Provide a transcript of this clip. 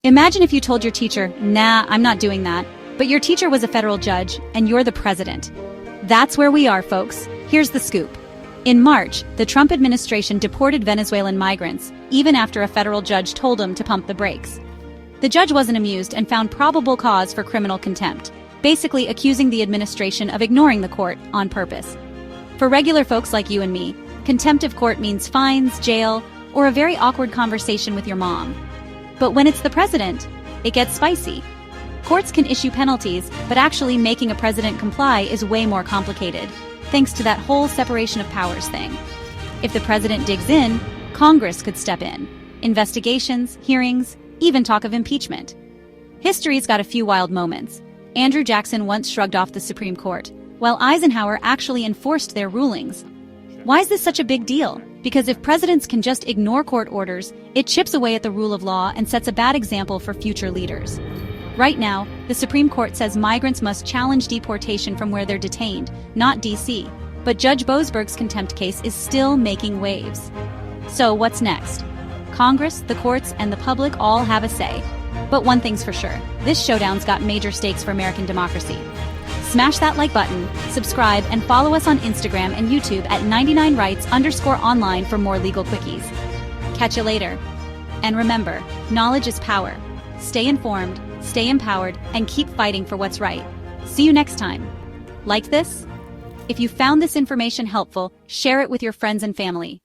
Imagine if you told your teacher, "Nah, I'm not doing that," but your teacher was a federal judge and you're the president. That's where we are, folks. Here's the scoop. In March, the Trump administration deported Venezuelan migrants, even after a federal judge told them to pump the brakes. The judge wasn't amused and found probable cause for criminal contempt, basically accusing the administration of ignoring the court on purpose. For regular folks like you and me, contempt of court means fines, jail, or a very awkward conversation with your mom. But when it's the president, it gets spicy. Courts can issue penalties, but actually making a president comply is way more complicated, thanks to that whole separation of powers thing. If the president digs in, Congress could step in. Investigations, hearings, even talk of impeachment. History's got a few wild moments. Andrew Jackson once shrugged off the Supreme Court, while Eisenhower actually enforced their rulings. Why is this such a big deal? Because if presidents can just ignore court orders, it chips away at the rule of law and sets a bad example for future leaders. Right now, the Supreme Court says migrants must challenge deportation from where they're detained, not D.C., but Judge Boasberg's contempt case is still making waves. So what's next? Congress, the courts, and the public all have a say. But one thing's for sure, this showdown's got major stakes for American democracy. Smash that like button, subscribe, and follow us on Instagram and YouTube at 99rights_online for more legal quickies. Catch you later. And remember, knowledge is power. Stay informed, stay empowered, and keep fighting for what's right. See you next time. Like this? If you found this information helpful, share it with your friends and family.